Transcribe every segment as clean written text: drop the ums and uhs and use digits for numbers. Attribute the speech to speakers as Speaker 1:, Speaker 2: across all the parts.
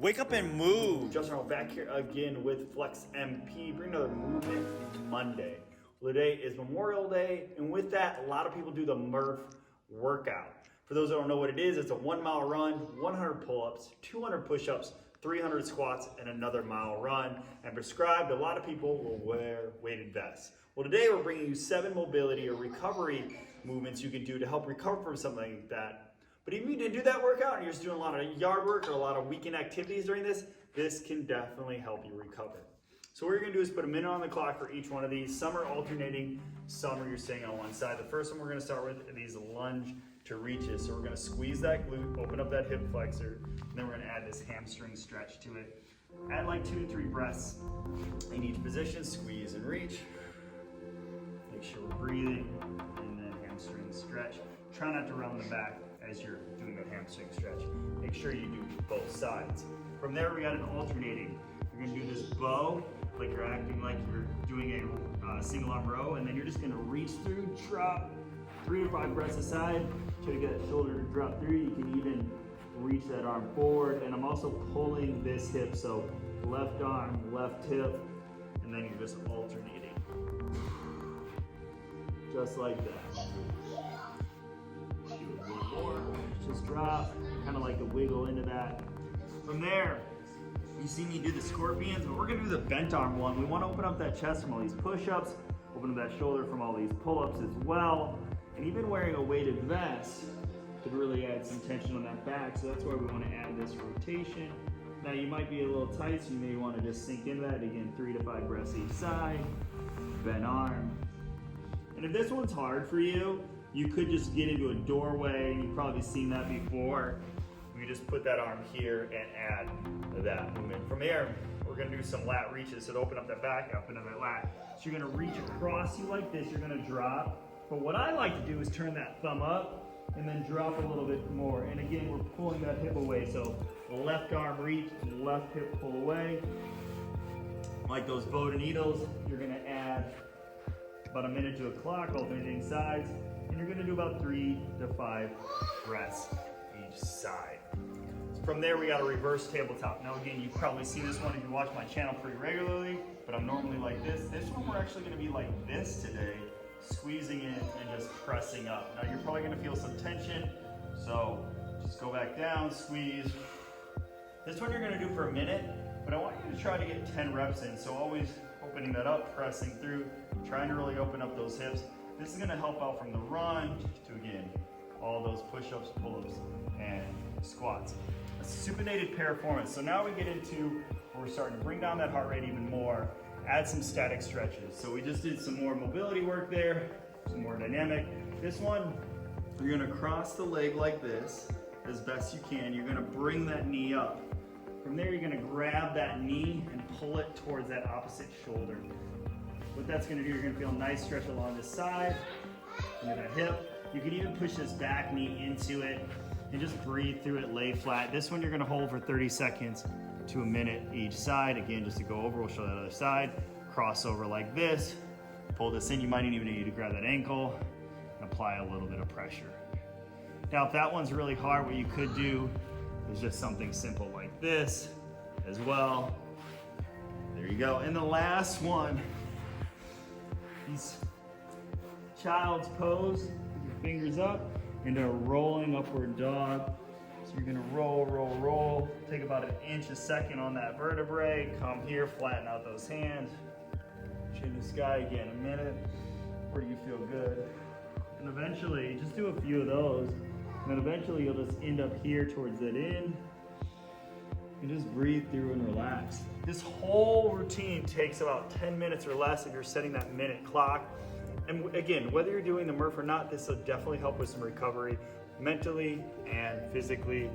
Speaker 1: Wake up and move.
Speaker 2: Justin Arnold back here again with Flex MP. Bring another Movement Monday. Well, today is Memorial Day, and with that, a lot of people do the Murph Workout. For those that don't know what it is, it's a 1 mile run, 100 pull-ups, 200 push-ups, 300 squats, and another mile run. And prescribed, a lot of people will wear weighted vests. Well, today we're bringing you 7 mobility or recovery movements you can do to help recover from something like that. But even if you didn't do that workout and you're just doing a lot of yard work or a lot of weekend activities during this can definitely help you recover. So what you're gonna do is put a minute on the clock for each one of these. Some are alternating, some are you're staying on one side. The first one we're gonna start with are these Lunge to Reaches. So we're gonna squeeze that glute, open up that hip flexor, and then we're gonna add this hamstring stretch to it. Add like 2 to 3 breaths in each position, squeeze and reach. Make sure we're breathing, and then hamstring stretch. Try not to round the back as you're doing the hamstring stretch. Make sure you do both sides. From there, we got an alternating. You're gonna do this bow, like you're acting like you're doing a single arm row, and then you're just gonna reach through, drop, 3 to 5 breaths aside. Try to get that shoulder to drop through. You can even reach that arm forward, and I'm also pulling this hip, so left arm, left hip, and then you're just alternating. Just like that. Just drop, kind of like to wiggle into that. From there, you see me do the scorpions, but we're gonna do the bent arm one. We wanna open up that chest from all these push-ups, open up that shoulder from all these pull-ups as well. And even wearing a weighted vest could really add some tension on that back, so that's why we wanna add this rotation. Now you might be a little tight, so you may wanna just sink into that. Again, 3 to 5 breaths each side, bent arm. And if this one's hard for you, you could just get into a doorway. You've probably seen that before. We just put that arm here and add that movement. From here, we're gonna do some lat reaches. So to open up that back, up into that lat. So you're gonna reach across you like this, you're gonna drop. But what I like to do is turn that thumb up and then drop a little bit more. And again, we're pulling that hip away. So left arm reach, left hip pull away. Like those bow to needles, you're gonna add about a minute to a clock, alternating sides. And you're gonna do about 3 to 5 breaths each side. From there, we got a reverse tabletop. Now again, you've probably seen this one if you watch my channel pretty regularly, but I'm normally like this. This one, we're actually gonna be like this today, squeezing in and just pressing up. Now you're probably gonna feel some tension, so just go back down, squeeze. This one you're gonna do for a minute, but I want you to try to get 10 reps in. So always opening that up, pressing through, trying to really open up those hips. This is gonna help out from the run to, again, all those push-ups, pull-ups, and squats. A supinated piriformis. So now we get into where we're starting to bring down that heart rate even more, add some static stretches. So we just did some more mobility work there, some more dynamic. This one, you're gonna cross the leg like this, as best you can. You're gonna bring that knee up. From there, you're gonna grab that knee and pull it towards that opposite shoulder. What that's gonna do, you're gonna feel a nice stretch along the side, into that hip. You can even push this back knee into it and just breathe through it, lay flat. This one you're gonna hold for 30 seconds to a minute each side. Again, just to go over, we'll show that other side. Cross over like this, pull this in. You might even need to grab that ankle and apply a little bit of pressure. Now, if that one's really hard, what you could do is just something simple like this as well. There you go. And the last one, these child's pose, with your fingers up into a rolling upward dog. So you're gonna roll, roll, roll. Take about 1 inch a second on that vertebrae. Come here, flatten out those hands. Chin to sky again, a minute. Where do you feel good? And eventually, just do a few of those. And then eventually you'll just end up here towards that end. And just breathe through and relax. This whole routine takes about 10 minutes or less if you're setting that minute clock. And again, whether you're doing the Murph or not, this will definitely help with some recovery mentally and physically,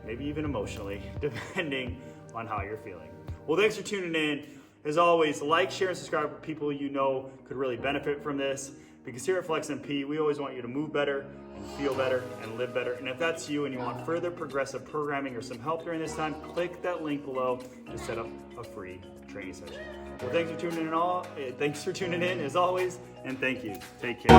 Speaker 2: maybe even emotionally, depending on how you're feeling. Well, thanks for tuning in. As always, like, share, and subscribe with people you know could really benefit from this. Because here at Flex MP, we always want you to move better, and feel better, and live better. And if that's you and you want further progressive programming or some help during this time, click that link below to set up a free training session. Well, thanks for tuning in as always, and thank you. Take care.